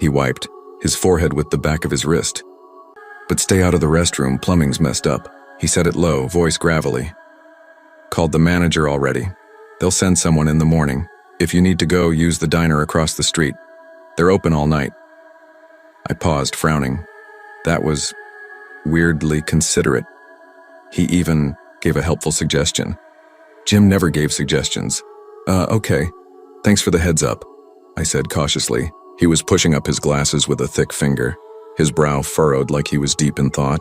He wiped his forehead with the back of his wrist. "But stay out of the restroom, plumbing's messed up." He said it low, voice gravelly. "Called the manager already. They'll send someone in the morning. If you need to go, use the diner across the street. They're open all night." I paused, frowning. That was weirdly considerate. He even gave a helpful suggestion. Jim never gave suggestions. Okay. Thanks for the heads up," I said cautiously. He was pushing up his glasses with a thick finger, his brow furrowed like he was deep in thought.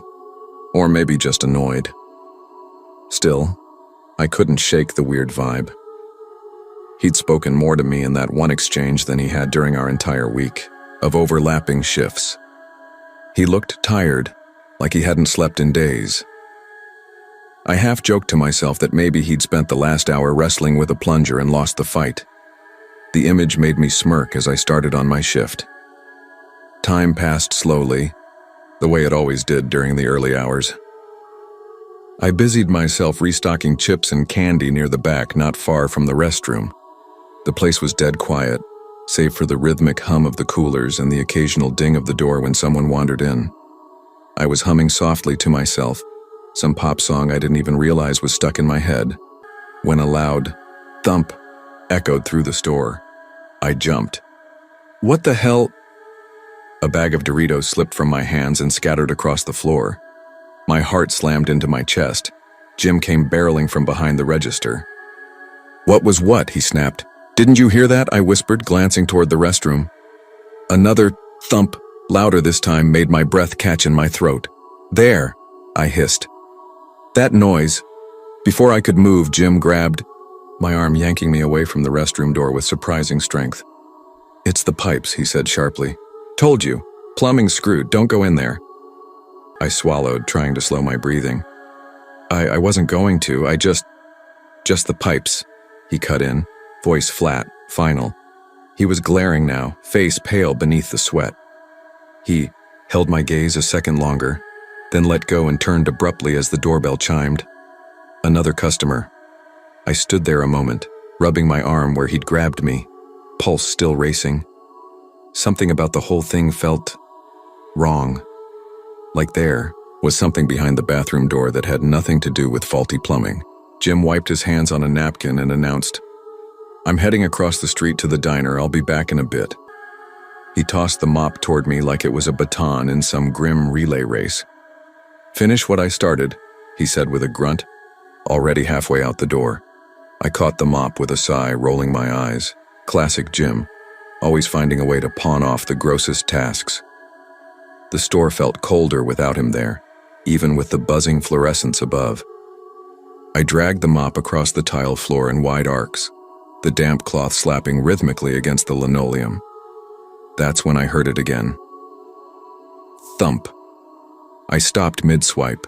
Or maybe just annoyed. Still, I couldn't shake the weird vibe. He'd spoken more to me in that one exchange than he had during our entire week of overlapping shifts. He looked tired, like he hadn't slept in days. I half joked to myself that maybe he'd spent the last hour wrestling with a plunger and lost the fight. The image made me smirk as I started on my shift. Time passed slowly, the way it always did during the early hours. I busied myself restocking chips and candy near the back, not far from the restroom. The place was dead quiet, save for the rhythmic hum of the coolers and the occasional ding of the door when someone wandered in. I was humming softly to myself, some pop song I didn't even realize was stuck in my head, when a loud thump echoed through the store. I jumped. "What the hell?" A bag of Doritos slipped from my hands and scattered across the floor. My heart slammed into my chest. Jim came barreling from behind the register. "What was what?" he snapped. "Didn't you hear that?" I whispered, glancing toward the restroom. Another thump, louder this time, made my breath catch in my throat. "There!" I hissed. That noise. Before I could move, Jim grabbed my arm, yanking me away from the restroom door with surprising strength. "It's the pipes," he said sharply. "Told you. Plumbing's screwed. Don't go in there." I swallowed, trying to slow my breathing. I wasn't going to. Just the pipes," he cut in, voice flat, final. He was glaring now, face pale beneath the sweat. He held my gaze a second longer, then let go and turned abruptly as the doorbell chimed. Another customer. I stood there a moment, rubbing my arm where he'd grabbed me, pulse still racing. Something about the whole thing felt wrong. Like there was something behind the bathroom door that had nothing to do with faulty plumbing. Jim wiped his hands on a napkin and announced, "I'm heading across the street to the diner. I'll be back in a bit." He tossed the mop toward me like it was a baton in some grim relay race. "Finish what I started," he said with a grunt, already halfway out the door. I caught the mop with a sigh, rolling my eyes. Classic Jim, always finding a way to pawn off the grossest tasks. The store felt colder without him there, even with the buzzing fluorescence above. I dragged the mop across the tile floor in wide arcs, the damp cloth slapping rhythmically against the linoleum. That's when I heard it again. Thump. I stopped mid-swipe.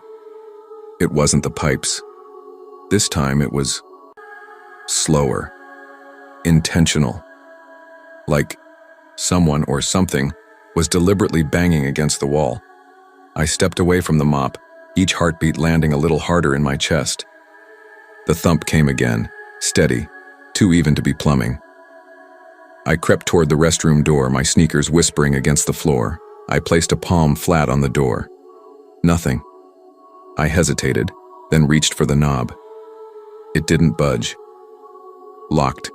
It wasn't the pipes. This time it was slower, intentional. Like someone or something was deliberately banging against the wall. I stepped away from the mop, each heartbeat landing a little harder in my chest. The thump came again, steady, too even to be plumbing. I crept toward the restroom door, my sneakers whispering against the floor. I placed a palm flat on the door. Nothing. I hesitated, then reached for the knob. It didn't budge. Locked.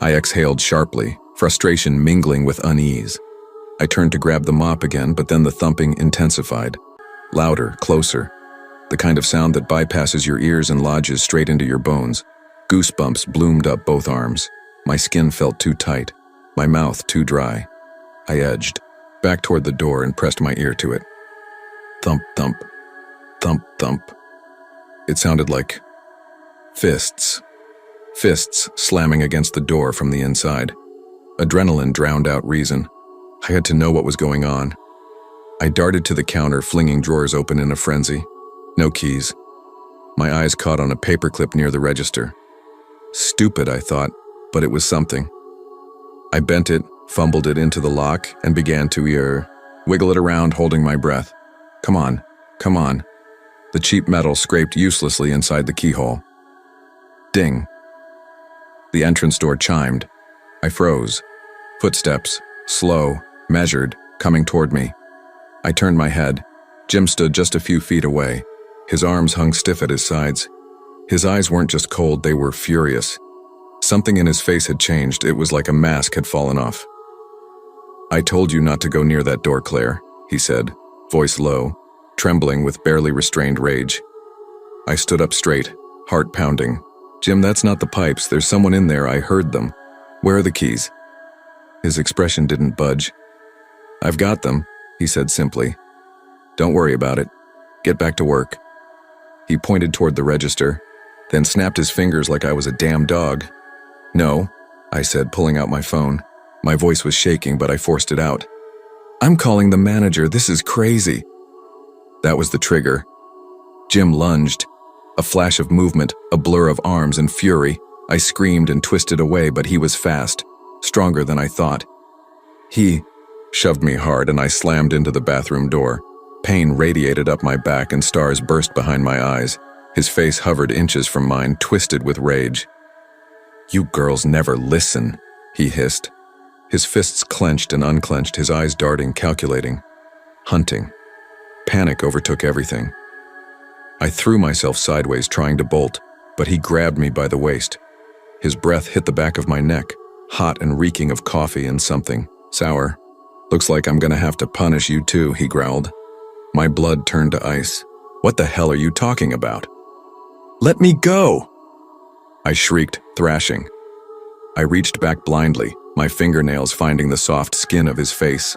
I exhaled sharply, frustration mingling with unease. I turned to grab the mop again, but then the thumping intensified. Louder, closer. The kind of sound that bypasses your ears and lodges straight into your bones. Goosebumps bloomed up both arms. My skin felt too tight, my mouth too dry. I edged back toward the door and pressed my ear to it. Thump, thump, thump, thump. It sounded like fists. Fists slamming against the door from the inside. Adrenaline drowned out reason. I had to know what was going on. I darted to the counter, flinging drawers open in a frenzy. No keys. My eyes caught on a paperclip near the register. Stupid, I thought, but it was something. I bent it, fumbled it into the lock, and began to wiggle it around, holding my breath. Come on, come on. The cheap metal scraped uselessly inside the keyhole. Ding. The entrance door chimed. I froze. Footsteps, Slow, measured, coming toward me. I turned my head. Jim stood just a few feet away. His arms hung stiff at his sides. His eyes weren't just cold, they were furious. Something in his face had changed. It was like a mask had fallen off. "I told you not to go near that door, Claire," he said, voice low, trembling with barely restrained rage. I stood up straight, heart pounding. "Jim, that's not the pipes. There's someone in there. I heard them. Where are the keys?" His expression didn't budge. "I've got them," he said simply. "Don't worry about it. Get back to work." He pointed toward the register, then snapped his fingers like I was a damn dog. "No," I said, pulling out my phone. My voice was shaking, but I forced it out. "I'm calling the manager. This is crazy." That was the trigger. Jim lunged. A flash of movement, a blur of arms and fury. I screamed and twisted away, but he was fast, stronger than I thought. He shoved me hard and I slammed into the bathroom door. Pain radiated up my back and stars burst behind my eyes. His face hovered inches from mine, twisted with rage. "You girls never listen," he hissed. His fists clenched and unclenched, his eyes darting, calculating, hunting. Panic overtook everything. I threw myself sideways, trying to bolt, but he grabbed me by the waist. His breath hit the back of my neck, hot and reeking of coffee and something sour. "Looks like I'm gonna have to punish you too," he growled. My blood turned to ice. "What the hell are you talking about?" "Let me go!" I shrieked, thrashing. I reached back blindly, my fingernails finding the soft skin of his face.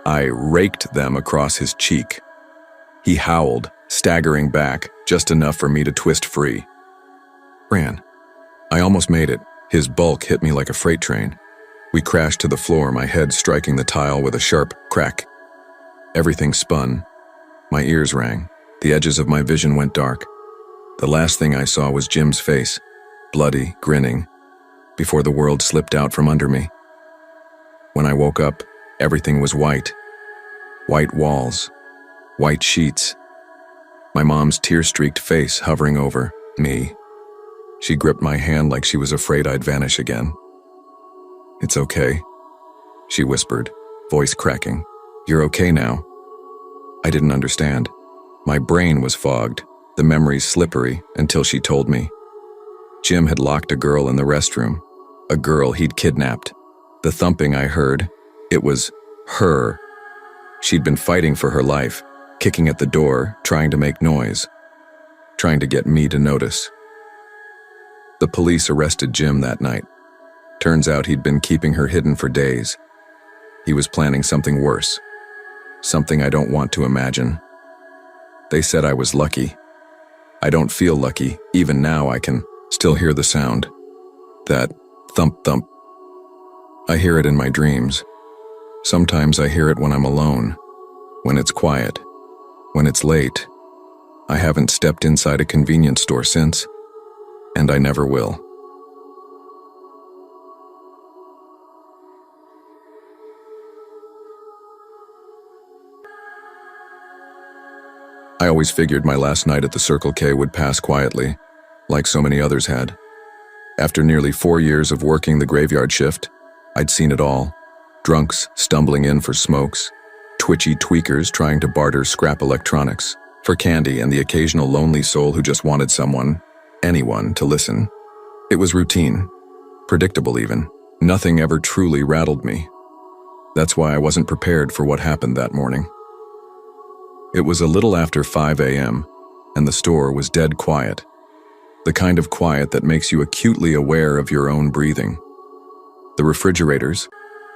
I raked them across his cheek. He howled, staggering back, just enough for me to twist free. Ran. I almost made it. His bulk hit me like a freight train. We crashed to the floor, my head striking the tile with a sharp crack. Everything spun. My ears rang. The edges of my vision went dark. The last thing I saw was Jim's face, bloody, grinning, before the world slipped out from under me. When I woke up, everything was white. White walls, white sheets. My mom's tear-streaked face hovering over me. She gripped my hand like she was afraid I'd vanish again. "It's okay," she whispered, voice cracking. "You're okay now." I didn't understand. My brain was fogged, the memories slippery, until she told me. Jim had locked a girl in the restroom, a girl he'd kidnapped. The thumping I heard, it was her. She'd been fighting for her life, kicking at the door, trying to make noise, trying to get me to notice. The police arrested Jim that night. Turns out he'd been keeping her hidden for days. He was planning something worse, something I don't want to imagine. They said I was lucky. I don't feel lucky. Even now I can still hear the sound. That thump-thump. I hear it in my dreams. Sometimes I hear it when I'm alone, when it's quiet, when it's late. I haven't stepped inside a convenience store since, and I never will. I always figured my last night at the Circle K would pass quietly, like so many others had. After nearly 4 years of working the graveyard shift, I'd seen it all. Drunks stumbling in for smokes, twitchy tweakers trying to barter scrap electronics for candy, and the occasional lonely soul who just wanted someone, anyone, to listen. It was routine, predictable even. Nothing ever truly rattled me. That's why I wasn't prepared for what happened that morning. It was a little after 5 a.m., and the store was dead quiet. The kind of quiet that makes you acutely aware of your own breathing. The refrigerators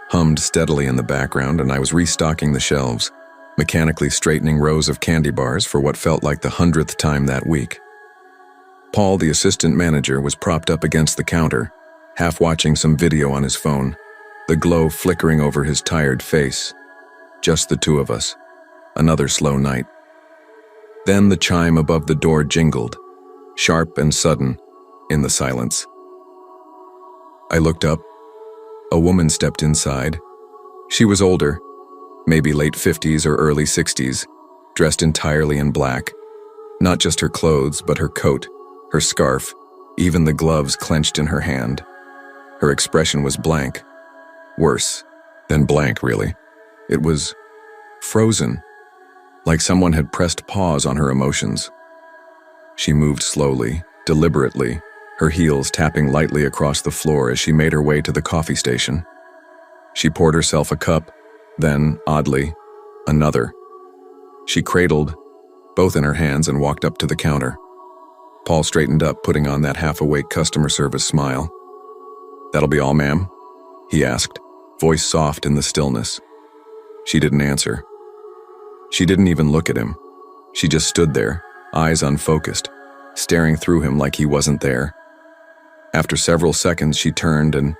hummed steadily in the background, and I was restocking the shelves, mechanically straightening rows of candy bars for what felt like the 100th time that week. Paul, the assistant manager, was propped up against the counter, half watching some video on his phone, the glow flickering over his tired face. Just the two of us. Another slow night. Then the chime above the door jingled, sharp and sudden, in the silence. I looked up. A woman stepped inside. She was older, maybe late 50s or early 60s, dressed entirely in black. Not just her clothes, but her coat, her scarf, even the gloves clenched in her hand. Her expression was blank. Worse, Then blank, really. It was frozen, like someone had pressed pause on her emotions. She moved slowly, deliberately, her heels tapping lightly across the floor as she made her way to the coffee station. She poured herself a cup, then, oddly, another. She cradled both in her hands and walked up to the counter. Paul straightened up, putting on that half-awake customer service smile. "That'll be all, ma'am?" he asked, voice soft in the stillness. She didn't answer. She didn't even look at him. She just stood there, eyes unfocused, staring through him like he wasn't there. After several seconds, she turned and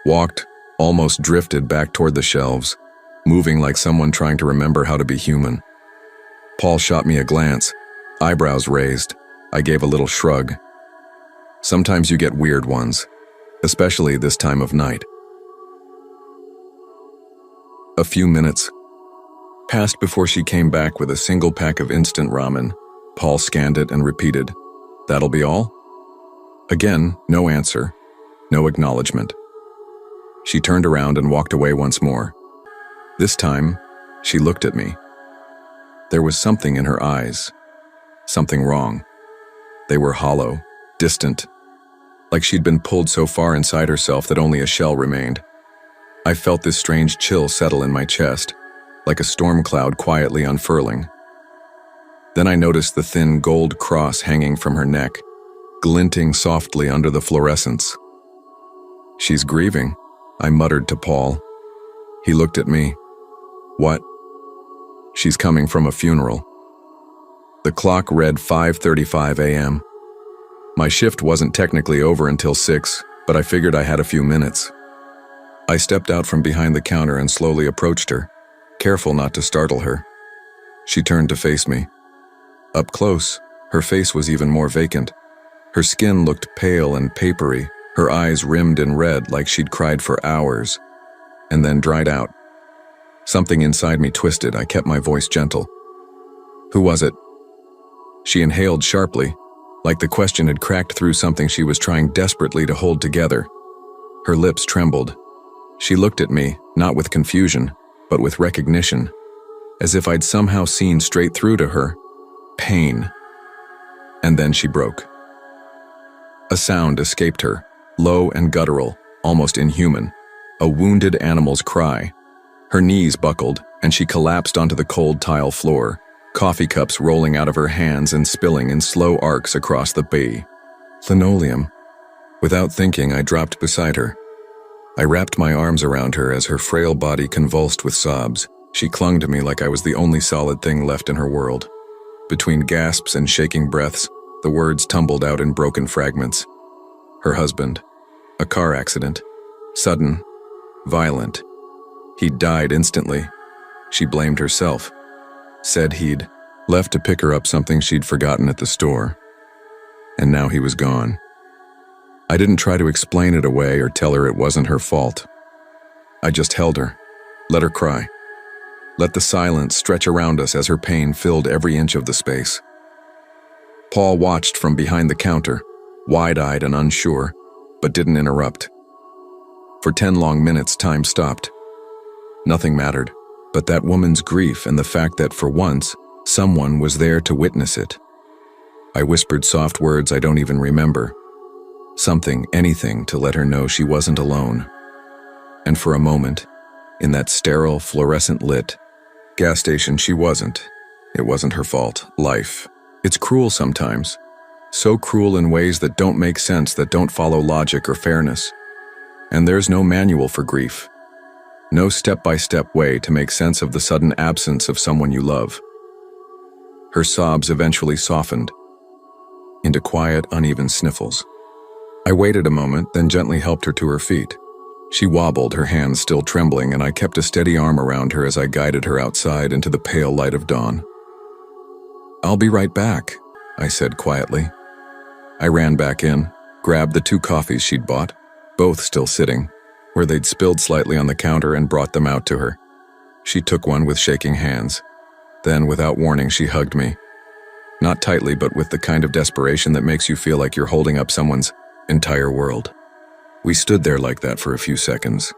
walked, almost drifted back toward the shelves, moving like someone trying to remember how to be human. Paul shot me a glance, eyebrows raised. I gave a little shrug. Sometimes you get weird ones, especially this time of night. A few minutes passed before she came back with a single pack of instant ramen. Paul scanned it and repeated, "That'll be all?" Again, no answer, no acknowledgement. She turned around and walked away once more. This time, she looked at me. There was something in her eyes, something wrong. They were hollow, distant, like she'd been pulled so far inside herself that only a shell remained. I felt this strange chill settle in my chest, like a storm cloud quietly unfurling. Then I noticed the thin gold cross hanging from her neck, glinting softly under the fluorescence. "She's grieving," I muttered to Paul. He looked at me. "What?" "She's coming from a funeral." The clock read 5:35 a.m. My shift wasn't technically over until 6, but I figured I had a few minutes. I stepped out from behind the counter and slowly approached her, careful not to startle her. She turned to face me. Up close, her face was even more vacant. Her skin looked pale and papery, her eyes rimmed in red like she'd cried for hours, and then dried out. Something inside me twisted. I kept my voice gentle. "Who was it?" She inhaled sharply, like the question had cracked through something she was trying desperately to hold together. Her lips trembled. She looked at me, not with confusion, but with recognition, as if I'd somehow seen straight through to her. Pain. And then she broke. A sound escaped her, low and guttural, almost inhuman, a wounded animal's cry. Her knees buckled, and she collapsed onto the cold tile floor, coffee cups rolling out of her hands and spilling in slow arcs across the beige linoleum. Without thinking, I dropped beside her. I wrapped my arms around her as her frail body convulsed with sobs. She clung to me like I was the only solid thing left in her world. Between gasps and shaking breaths, the words tumbled out in broken fragments. Her husband. A car accident. Sudden. Violent. He'd died instantly. She blamed herself. Said he'd left to pick her up something she'd forgotten at the store. And now he was gone. I didn't try to explain it away or tell her it wasn't her fault. I just held her, let her cry. Let the silence stretch around us as her pain filled every inch of the space. Paul watched from behind the counter, wide-eyed and unsure, but didn't interrupt. For 10 long minutes, time stopped. Nothing mattered, but that woman's grief and the fact that, for once, someone was there to witness it. I whispered soft words I don't even remember. Something, anything, to let her know she wasn't alone. And for a moment, in that sterile, fluorescent-lit gas station, she wasn't. It wasn't her fault. Life. It's cruel sometimes. So cruel in ways that don't make sense, that don't follow logic or fairness. And there's no manual for grief. No step-by-step way to make sense of the sudden absence of someone you love. Her sobs eventually softened into quiet, uneven sniffles. I waited a moment, then gently helped her to her feet. She wobbled, her hands still trembling, and I kept a steady arm around her as I guided her outside into the pale light of dawn. "I'll be right back," I said quietly. I ran back in, grabbed the 2 coffees she'd bought, both still sitting, where they'd spilled slightly on the counter, and brought them out to her. She took one with shaking hands. Then, without warning, she hugged me. Not tightly, but with the kind of desperation that makes you feel like you're holding up someone's entire world. We stood there like that for a few seconds.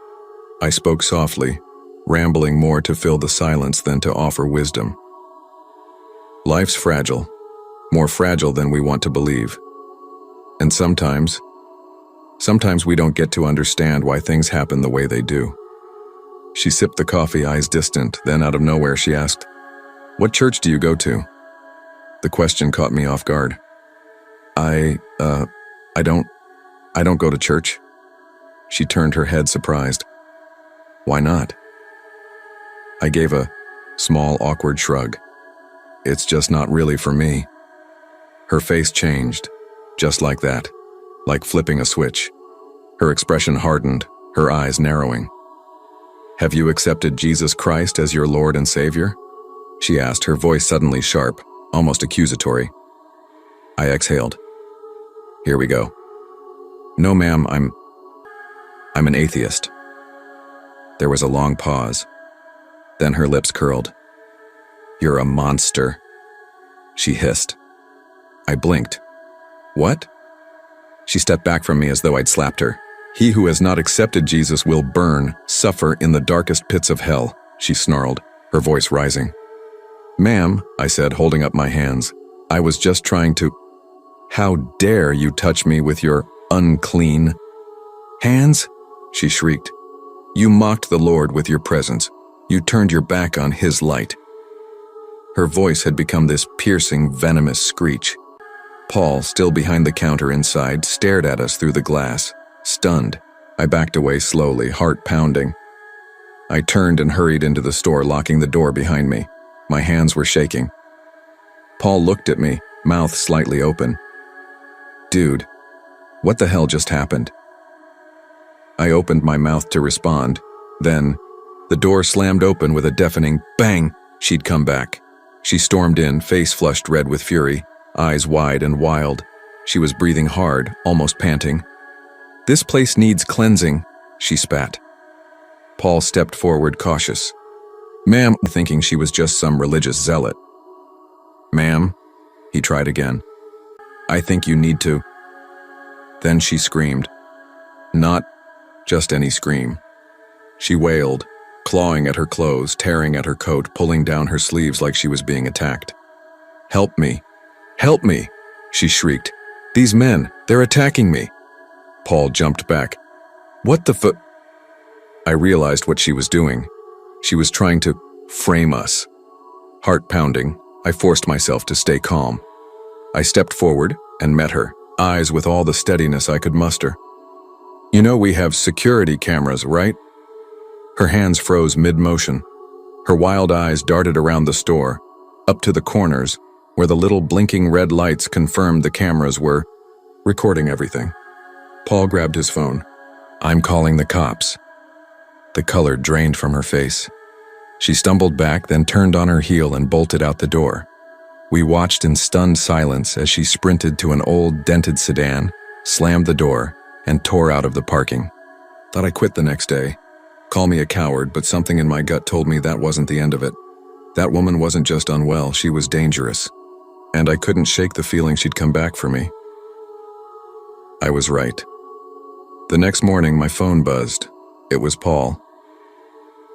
I spoke softly, rambling more to fill the silence than to offer wisdom. Life's fragile, more fragile than we want to believe. And sometimes we don't get to understand why things happen the way they do. She sipped the coffee, eyes distant, then out of nowhere she asked, "What church do you go to?" The question caught me off guard. I don't go to church." She turned her head surprised. "Why not?" I gave a small, awkward shrug. "It's just not really for me." Her face changed, just like that, like flipping a switch. Her expression hardened, her eyes narrowing. "Have you accepted Jesus Christ as your Lord and Savior?" she asked, her voice suddenly sharp, almost accusatory. I exhaled. "Here we go." "No, ma'am, I'm an atheist." There was a long pause. Then her lips curled. "You're a monster," she hissed. I blinked. "What?" She stepped back from me as though I'd slapped her. "He who has not accepted Jesus will burn, suffer in the darkest pits of hell," she snarled, her voice rising. "Ma'am," I said, holding up my hands, "I was just trying to—" "How dare you touch me with your unclean hands?" she shrieked. "You mocked the Lord with your presence. You turned your back on His light." Her voice had become this piercing, venomous screech. Paul, still behind the counter inside, stared at us through the glass, stunned. I backed away slowly, heart pounding. I turned and hurried into the store, locking the door behind me. My hands were shaking. Paul looked at me, mouth slightly open. "Dude, what the hell just happened?" I opened my mouth to respond. Then, the door slammed open with a deafening bang. She'd come back. She stormed in, face flushed red with fury, eyes wide and wild. She was breathing hard, almost panting. "This place needs cleansing," she spat. Paul stepped forward, cautious. "Ma'am," thinking she was just some religious zealot. "Ma'am," he tried again. "I think you need to—" Then she screamed. Not just any scream. She wailed, clawing at her clothes, tearing at her coat, pulling down her sleeves like she was being attacked. "Help me! Help me!" she shrieked. "These men, they're attacking me!" Paul jumped back. "What the fu—" I realized what she was doing. She was trying to frame us. Heart pounding, I forced myself to stay calm. I stepped forward and met her, eyes with all the steadiness I could muster. "You know we have security cameras, right?" Her hands froze mid-motion. Her wild eyes darted around the store, up to the corners, where the little blinking red lights confirmed the cameras were recording everything. Paul grabbed his phone. "I'm calling the cops." The color drained from her face. She stumbled back, then turned on her heel and bolted out the door. We watched in stunned silence as she sprinted to an old, dented sedan, slammed the door, and tore out of the parking. Thought I quit the next day. Call me a coward, but something in my gut told me that wasn't the end of it. That woman wasn't just unwell, she was dangerous. And I couldn't shake the feeling she'd come back for me. I was right. The next morning, my phone buzzed. It was Paul.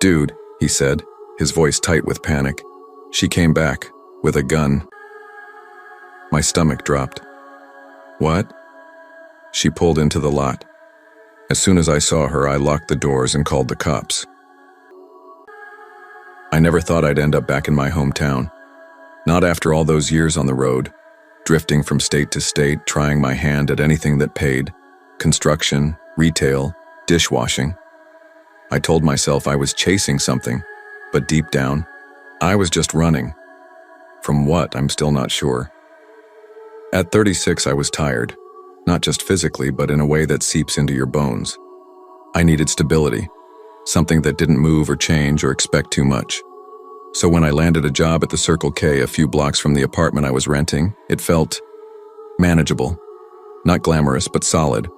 "Dude," he said, his voice tight with panic. "She came back, with a gun." My stomach dropped. "What?" She pulled into the lot. As soon as I saw her, I locked the doors and called the cops. I never thought I'd end up back in my hometown. Not after all those years on the road, drifting from state to state, trying my hand at anything that paid. Construction, retail, dishwashing. I told myself I was chasing something, but deep down, I was just running. From what, I'm still not sure. At 36, I was tired. Not just physically, but in a way that seeps into your bones. I needed stability, something that didn't move or change or expect too much. So when I landed a job at the Circle K a few blocks from the apartment I was renting, it felt manageable. Not glamorous, but solid.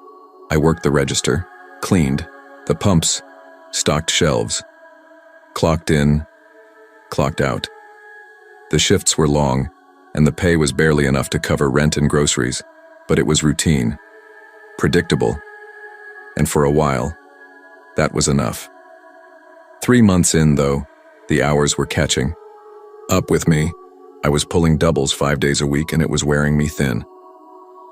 I worked the register, cleaned, the pumps, stocked shelves. Clocked in, clocked out. The shifts were long, and the pay was barely enough to cover rent and groceries, but it was routine, predictable, and for a while, that was enough. 3 months in, though, the hours were catching up with me. I was pulling doubles 5 days a week and it was wearing me thin.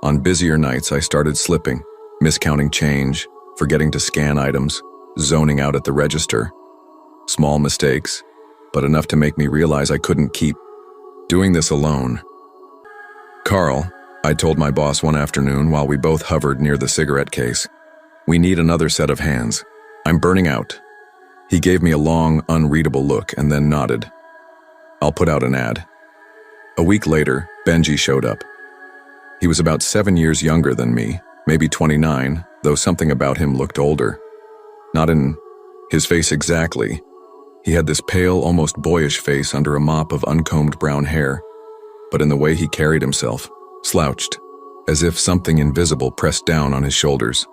On busier nights, I started slipping, miscounting change, forgetting to scan items, zoning out at the register. Small mistakes, but enough to make me realize I couldn't keep doing this alone. Carl, I told my boss one afternoon while we both hovered near the cigarette case, we need another set of hands. I'm burning out. He gave me a long, unreadable look and then nodded. I'll put out an ad. A week later, Benji showed up. He was about 7 years younger than me, maybe 29, though something about him looked older. Not in his face exactly. He had this pale, almost boyish face under a mop of uncombed brown hair, but in the way he carried himself, slouched, as if something invisible pressed down on his shoulders.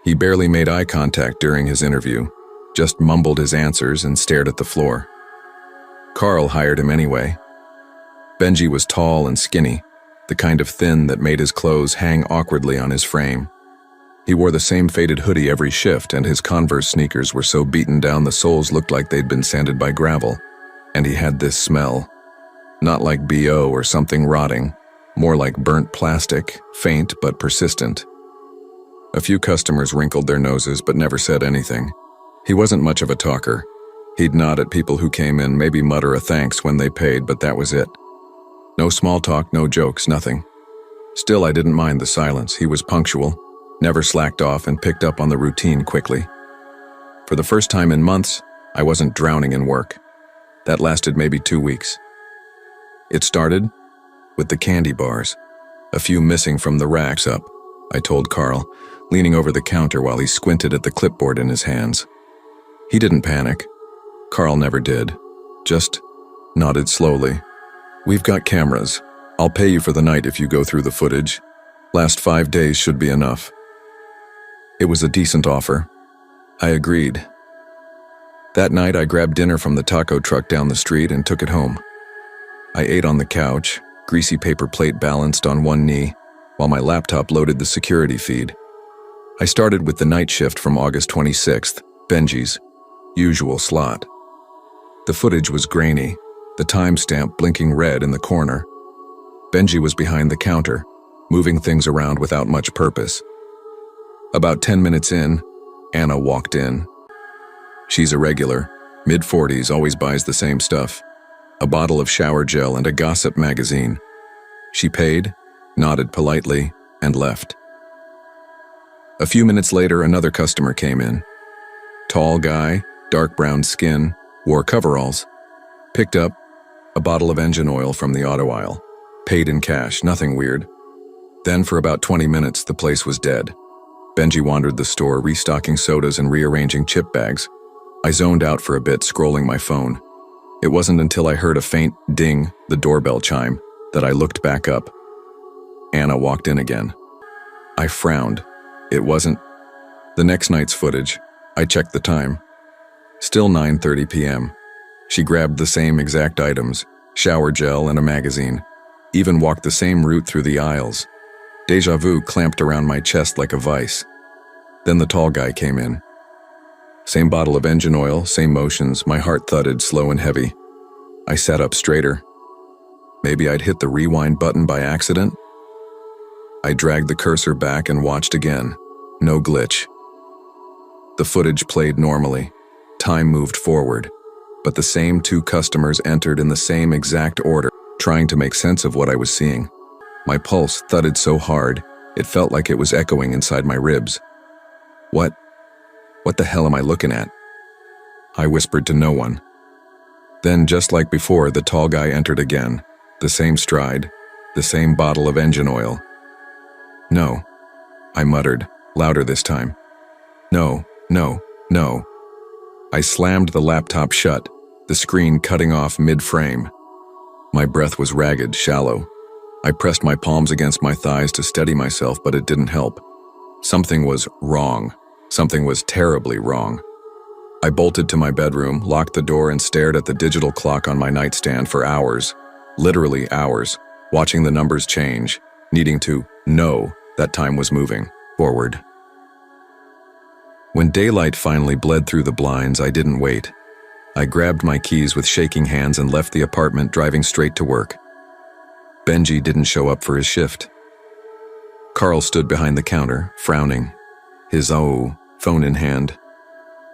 He barely made eye contact during his interview, just mumbled his answers and stared at the floor. Carl hired him anyway. Benji was tall and skinny, the kind of thin that made his clothes hang awkwardly on his frame. He wore the same faded hoodie every shift, and his Converse sneakers were so beaten down the soles looked like they'd been sanded by gravel. And he had this smell. Not like BO or something rotting, more like burnt plastic, faint but persistent. A few customers wrinkled their noses but never said anything. He wasn't much of a talker. He'd nod at people who came in, maybe mutter a thanks when they paid, but that was it. No small talk, no jokes, nothing. Still, I didn't mind the silence. He was punctual, never slacked off, and picked up on the routine quickly. For the first time in months, I wasn't drowning in work. That lasted maybe 2 weeks. It started with the candy bars, a few missing from the racks up, I told Carl, leaning over the counter while he squinted at the clipboard in his hands. He didn't panic. Carl never did, just nodded slowly. We've got cameras. I'll pay you for the night if you go through the footage. Last 5 days should be enough. It was a decent offer. I agreed. That night, I grabbed dinner from the taco truck down the street and took it home. I ate on the couch, greasy paper plate balanced on one knee, while my laptop loaded the security feed. I started with the night shift from August 26th, Benji's usual slot. The footage was grainy, the timestamp blinking red in the corner. Benji was behind the counter, moving things around without much purpose. About 10 minutes in, Anna walked in. She's a regular, mid-40s, always buys the same stuff. A bottle of shower gel and a gossip magazine. She paid, nodded politely, and left. A few minutes later, another customer came in. Tall guy, dark brown skin, wore coveralls. Picked up a bottle of engine oil from the auto aisle. Paid in cash, nothing weird. Then for about 20 minutes, the place was dead. Benji wandered the store, restocking sodas and rearranging chip bags. I zoned out for a bit, scrolling my phone. It wasn't until I heard a faint ding, the doorbell chime, that I looked back up. Anna walked in again. I frowned. It wasn't the next night's footage. I checked the time. Still 9:30 p.m. She grabbed the same exact items, shower gel and a magazine, even walked the same route through the aisles. Deja vu clamped around my chest like a vice. Then the tall guy came in. Same bottle of engine oil, same motions, my heart thudded slow and heavy. I sat up straighter. Maybe I'd hit the rewind button by accident? I dragged the cursor back and watched again. No glitch. The footage played normally. Time moved forward. But the same 2 customers entered in the same exact order, trying to make sense of what I was seeing. My pulse thudded so hard, it felt like it was echoing inside my ribs. What the hell am I looking at? I whispered to no one. Then, just like before, the tall guy entered again. The same stride, the same bottle of engine oil. No, I muttered, louder this time. No, no, no. I slammed the laptop shut, the screen cutting off mid-frame. My breath was ragged, shallow. I pressed my palms against my thighs to steady myself, but it didn't help. Something was wrong. Something was terribly wrong. I bolted to my bedroom, locked the door, and stared at the digital clock on my nightstand for hours, literally hours, watching the numbers change, needing to know that time was moving forward. When daylight finally bled through the blinds, I didn't wait. I grabbed my keys with shaking hands and left the apartment, driving straight to work. Benji didn't show up for his shift. Carl stood behind the counter, frowning, his phone in hand.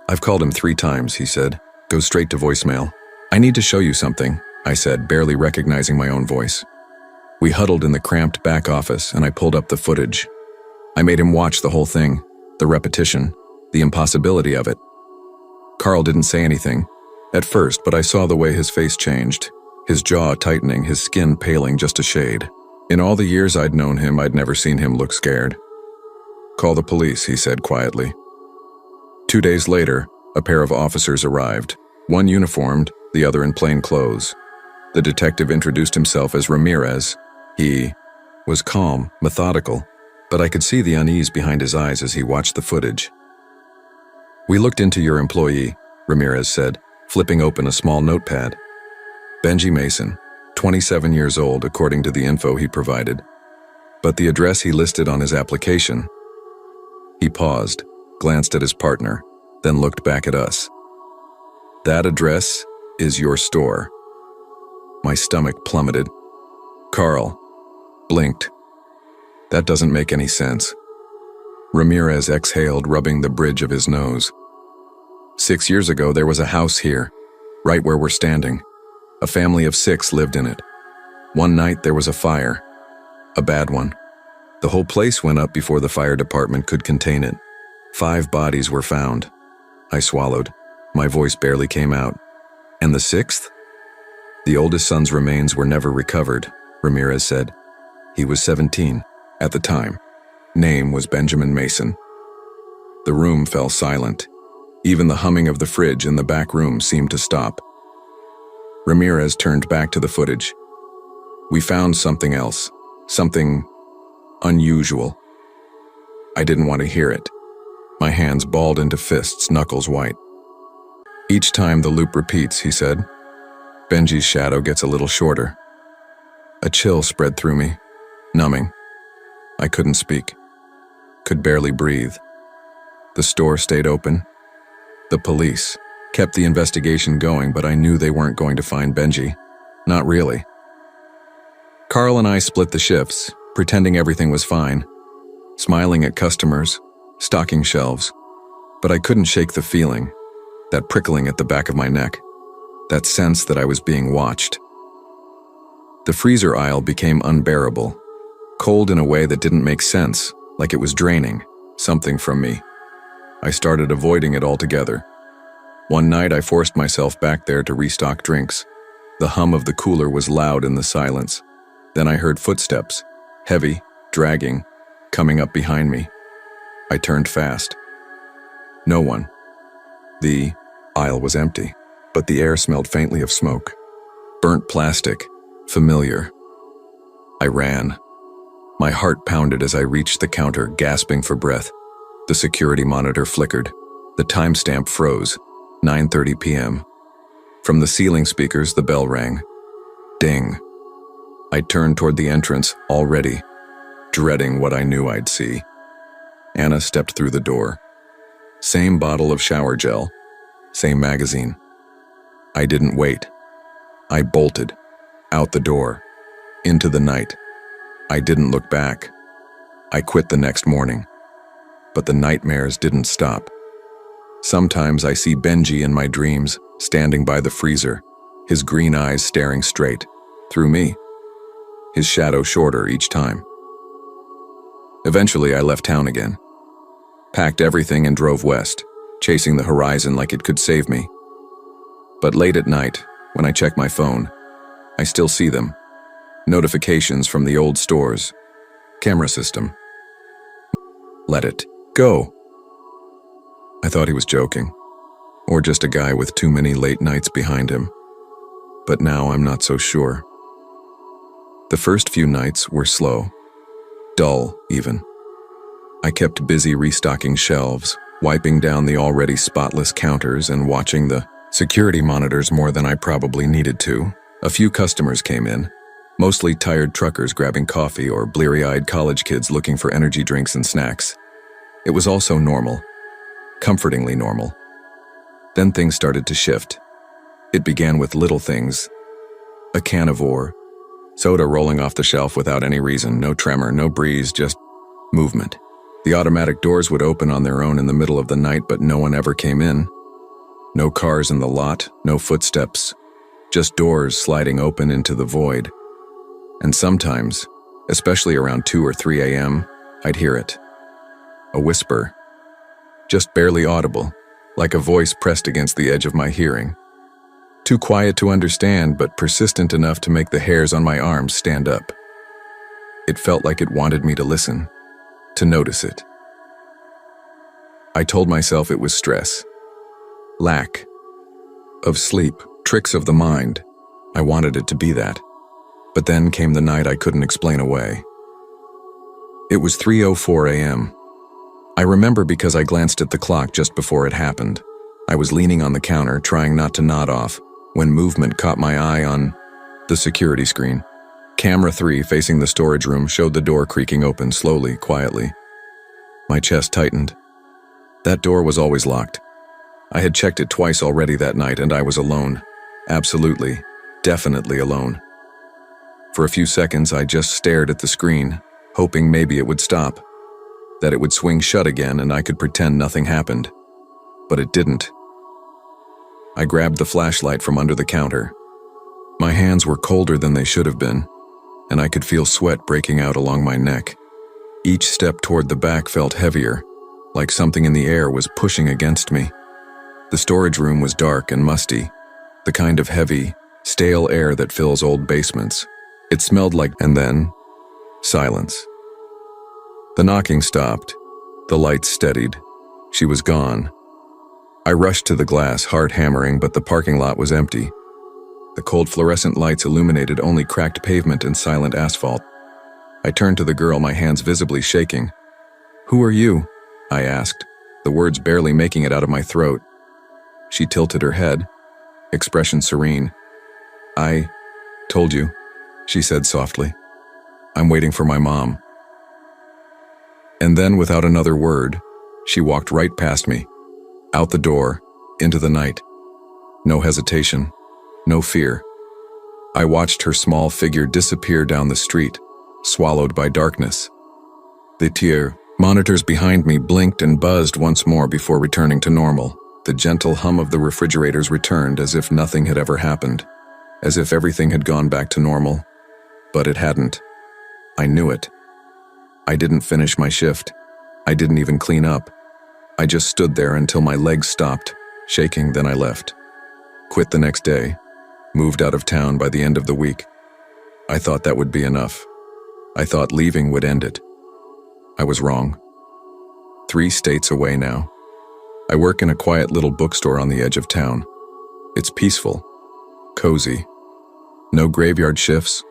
"I've called him 3 times, he said. Goes straight to voicemail. "I need to show you something," I said, barely recognizing my own voice. We huddled in the cramped back office, and I pulled up the footage. I made him watch the whole thing, the repetition, the impossibility of it. Carl didn't say anything at first, but I saw the way his face changed, his jaw tightening, his skin paling just a shade. In all the years I'd known him, I'd never seen him look scared. "Call the police," he said quietly. 2 days later, a pair of officers arrived, one uniformed, the other in plain clothes. The detective introduced himself as Ramirez. He was calm, methodical, but I could see the unease behind his eyes as he watched the footage. "We looked into your employee," Ramirez said, flipping open a small notepad. "Benji Mason, 27 years old according to the info he provided. But the address he listed on his application..." He paused, glanced at his partner, then looked back at us. "That address is your store." My stomach plummeted. Carl blinked. "That doesn't make any sense." Ramirez exhaled, rubbing the bridge of his nose. 6 years ago, there was a house here, right where we're standing. A family of 6 lived in it. One night there was a fire, a bad one. The whole place went up before the fire department could contain it. 5 bodies were found. I swallowed. My voice barely came out. "And the 6th? "The oldest son's remains were never recovered," Ramirez said. "He was 17 at the time. Name was Benjamin Mason." The room fell silent. Even the humming of the fridge in the back room seemed to stop. Ramirez turned back to the footage. "We found something else, something unusual." I didn't want to hear it. My hands balled into fists, knuckles white. "Each time the loop repeats," he said, "Benji's shadow gets a little shorter." A chill spread through me, numbing. I couldn't speak, could barely breathe. The store stayed open. The police kept the investigation going, but I knew they weren't going to find Benji. Not really. Carl and I split the shifts, pretending everything was fine, smiling at customers, stocking shelves, but I couldn't shake the feeling, that prickling at the back of my neck, that sense that I was being watched. The freezer aisle became unbearable, cold in a way that didn't make sense, like it was draining something from me. I started avoiding it altogether. One night I forced myself back there to restock drinks. The hum of the cooler was loud in the silence. Then I heard footsteps, heavy, dragging, coming up behind me. I turned fast. No one. The aisle was empty, but the air smelled faintly of smoke. Burnt plastic, familiar. I ran. My heart pounded as I reached the counter, gasping for breath. The security monitor flickered. The timestamp froze. 9:30 p.m. From the ceiling speakers, the bell rang. Ding. I turned toward the entrance, already, dreading what I knew I'd see. Anna stepped through the door. Same bottle of shower gel. Same magazine. I didn't wait. I bolted. Out the door. Into the night. I didn't look back. I quit the next morning. But the nightmares didn't stop. Sometimes I see Benji in my dreams, standing by the freezer, his green eyes staring straight, through me, his shadow shorter each time. Eventually I left town again, packed everything and drove west, chasing the horizon like it could save me. But late at night, when I check my phone, I still see them. Notifications from the old store's camera system. Let it go. I thought he was joking, or just a guy with too many late nights behind him. But now I'm not so sure. The first few nights were slow, dull even. I kept busy restocking shelves, wiping down the already spotless counters and watching the security monitors more than I probably needed to. A few customers came in, mostly tired truckers grabbing coffee or bleary-eyed college kids looking for energy drinks and snacks. It was also normal. comfortingly normal. Then things started to shift. It began with little things. A can of ore, soda rolling off the shelf without any reason, no tremor, no breeze, just movement. The automatic doors would open on their own in the middle of the night, but no one ever came in. No cars in the lot, no footsteps, just doors sliding open into the void. And sometimes, especially around 2 or 3 a.m., I'd hear it. A whisper, just barely audible, like a voice pressed against the edge of my hearing. Too quiet to understand, but persistent enough to make the hairs on my arms stand up. It felt like it wanted me to listen, to notice it. I told myself it was stress, lack of sleep, tricks of the mind. I wanted it to be that. But then came the night I couldn't explain away. It was 3:04 a.m. I remember because I glanced at the clock just before it happened. I was leaning on the counter, trying not to nod off, when movement caught my eye on the security screen. Camera 3 facing the storage room showed the door creaking open slowly, quietly. My chest tightened. That door was always locked. I had checked it twice already that night, and I was alone. Absolutely, definitely alone. For a few seconds, I just stared at the screen, hoping maybe it would stop, that it would swing shut again and I could pretend nothing happened. But it didn't. I grabbed the flashlight from under the counter. My hands were colder than they should have been, and I could feel sweat breaking out along my neck. Each step toward the back felt heavier, like something in the air was pushing against me. The storage room was dark and musty, the kind of heavy, stale air that fills old basements. It smelled like, and then, silence. The knocking stopped. The lights steadied. She was gone. I rushed to the glass, heart hammering, but the parking lot was empty. The cold fluorescent lights illuminated only cracked pavement and silent asphalt. I turned to the girl, my hands visibly shaking. "Who are you?" I asked, the words barely making it out of my throat. She tilted her head, expression serene. "I told you," she said softly. "I'm waiting for my mom." And then, without another word, she walked right past me, out the door, into the night. No hesitation, no fear. I watched her small figure disappear down the street, swallowed by darkness. The tier monitors behind me blinked and buzzed once more before returning to normal. The gentle hum of the refrigerators returned as if nothing had ever happened, as if everything had gone back to normal. But it hadn't. I knew it. I didn't finish my shift. I didn't even clean up. I just stood there until my legs stopped, shaking, then I left. Quit the next day. Moved out of town by the end of the week. I thought that would be enough. I thought leaving would end it. I was wrong. 3 states away now. I work in a quiet little bookstore on the edge of town. It's peaceful, cozy. No graveyard shifts,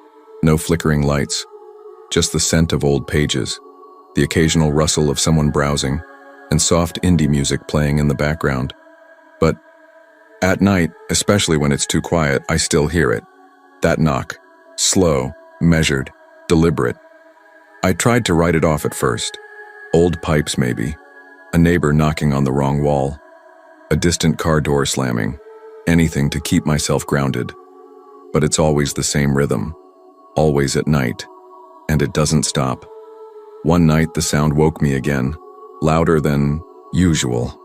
no flickering lights, just the scent of old pages, the occasional rustle of someone browsing, and soft indie music playing in the background. But at night, especially when it's too quiet, I still hear it. That knock, slow, measured, deliberate. I tried to write it off at first. Old pipes maybe, a neighbor knocking on the wrong wall, a distant car door slamming, anything to keep myself grounded. But it's always the same rhythm, always at night, and it doesn't stop. One night the sound woke me again, louder than usual.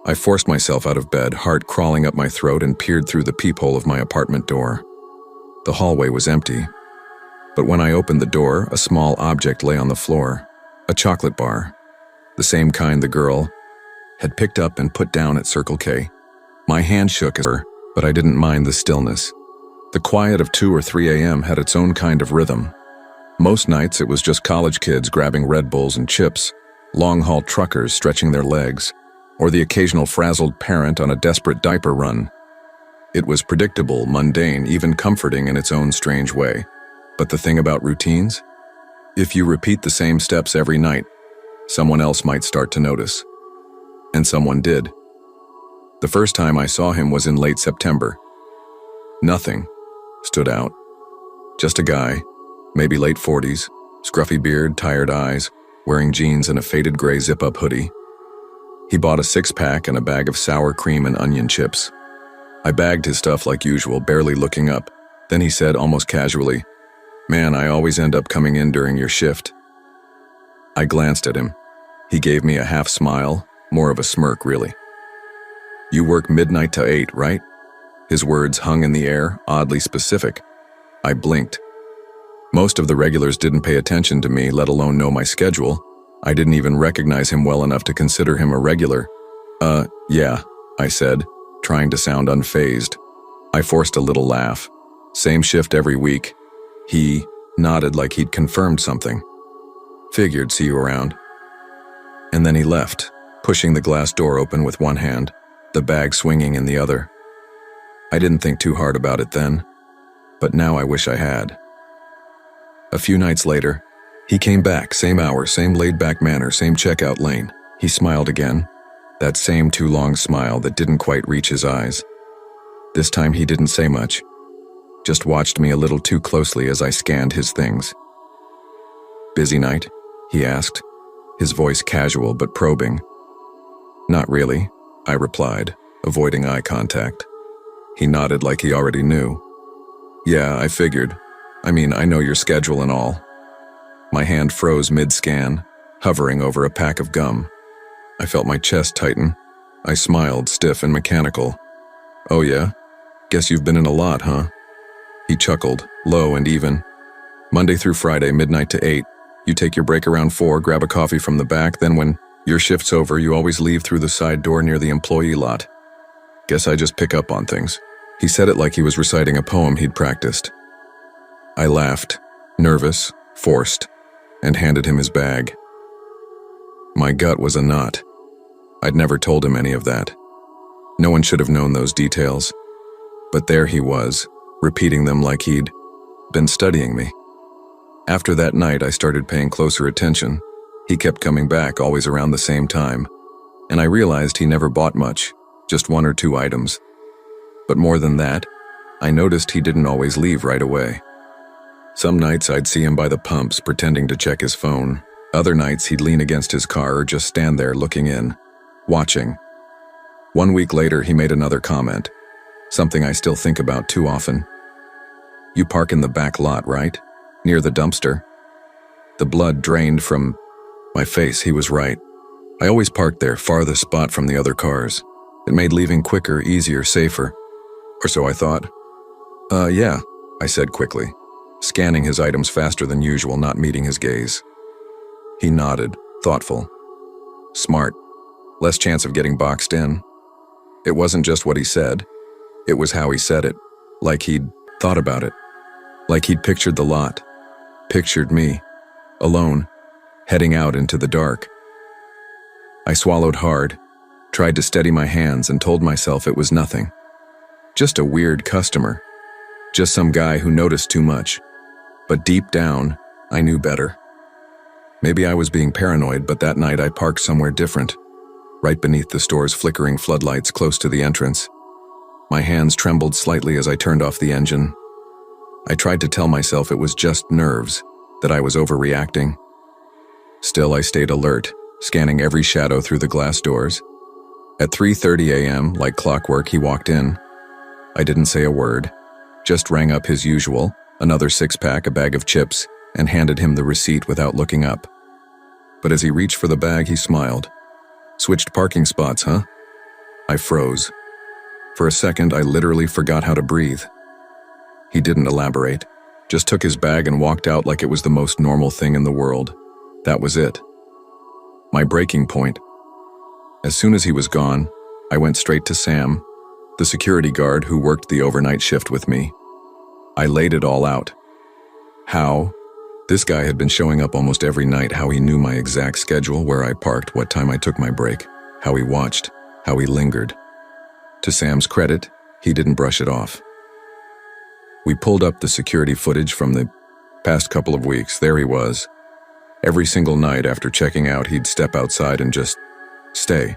I forced myself out of bed, heart crawling up my throat, and peered through the peephole of my apartment door. The hallway was empty, but when I opened the door, a small object lay on the floor, a chocolate bar, the same kind the girl had picked up and put down at Circle K. My hand shook as her, but I didn't mind the stillness. The quiet of 2 or 3 a.m. had its own kind of rhythm. Most nights it was just college kids grabbing Red Bulls and chips, long-haul truckers stretching their legs, or the occasional frazzled parent on a desperate diaper run. It was predictable, mundane, even comforting in its own strange way. But the thing about routines? If you repeat the same steps every night, someone else might start to notice. And someone did. The first time I saw him was in late September. Nothing stood out. Just a guy, maybe late 40s, scruffy beard, tired eyes, wearing jeans and a faded gray zip-up hoodie. He bought a 6-pack and a bag of sour cream and onion chips. I bagged his stuff like usual, barely looking up. Then he said almost casually, "Man, I always end up coming in during your shift." I glanced at him. He gave me a half smile, more of a smirk really. "You work midnight to 8, right?" His words hung in the air, oddly specific. I blinked. Most of the regulars didn't pay attention to me, let alone know my schedule. I didn't even recognize him well enough to consider him a regular. Yeah, I said, trying to sound unfazed. I forced a little laugh. "Same shift every week." He nodded like he'd confirmed something. "Figured, see you around." And then he left, pushing the glass door open with one hand, the bag swinging in the other. I didn't think too hard about it then, but now I wish I had. A few nights later, he came back, same hour, same laid-back manner, same checkout lane. He smiled again, that same too long smile that didn't quite reach his eyes. This time he didn't say much, just watched me a little too closely as I scanned his things. "Busy night?" he asked, his voice casual but probing. "Not really," I replied, avoiding eye contact. He nodded like he already knew. "Yeah, I figured. I know your schedule and all." My hand froze mid-scan, hovering over a pack of gum. I felt my chest tighten. I smiled, stiff and mechanical. "Oh yeah? Guess you've been in a lot, huh?" He chuckled, low and even. "Monday through Friday, midnight to 8. You take your break around 4, grab a coffee from the back, then when your shift's over, you always leave through the side door near the employee lot. Guess I just pick up on things." He said it like he was reciting a poem he'd practiced. I laughed, nervous, forced, and handed him his bag. My gut was a knot. I'd never told him any of that. No one should have known those details. But there he was, repeating them like he'd been studying me. After that night, I started paying closer attention. He kept coming back, always around the same time. And I realized he never bought much, just 1 or 2 items. But more than that, I noticed he didn't always leave right away. Some nights I'd see him by the pumps pretending to check his phone. Other nights he'd lean against his car or just stand there looking in, watching. 1 week later he made another comment, something I still think about too often. "You park in the back lot, right? Near the dumpster?" The blood drained from my face. He was right. I always parked there, farthest spot from the other cars. It made leaving quicker, easier, safer. Or so I thought. Yeah, I said quickly, scanning his items faster than usual, not meeting his gaze. He nodded, thoughtful. "Smart. Less chance of getting boxed in." It wasn't just what he said. It was how he said it, like he'd thought about it. Like he'd pictured the lot, pictured me, alone, heading out into the dark. I swallowed hard, tried to steady my hands and told myself it was nothing. Just a weird customer. Just some guy who noticed too much. But deep down, I knew better. Maybe I was being paranoid, but that night I parked somewhere different, right beneath the store's flickering floodlights close to the entrance. My hands trembled slightly as I turned off the engine. I tried to tell myself it was just nerves, that I was overreacting. Still, I stayed alert, scanning every shadow through the glass doors. At 3:30 a.m., like clockwork, he walked in. I didn't say a word, just rang up his usual, another 6-pack, a bag of chips, and handed him the receipt without looking up. But as he reached for the bag, he smiled. "Switched parking spots, huh?" I froze. For a second, I literally forgot how to breathe. He didn't elaborate, just took his bag and walked out like it was the most normal thing in the world. That was it. My breaking point. As soon as he was gone, I went straight to Sam, the security guard who worked the overnight shift with me. I laid it all out. How? This guy had been showing up almost every night, how he knew my exact schedule, where I parked, what time I took my break, how he watched, how he lingered. To Sam's credit, he didn't brush it off. We pulled up the security footage from the past couple of weeks. There he was. Every single night after checking out, he'd step outside and just stay.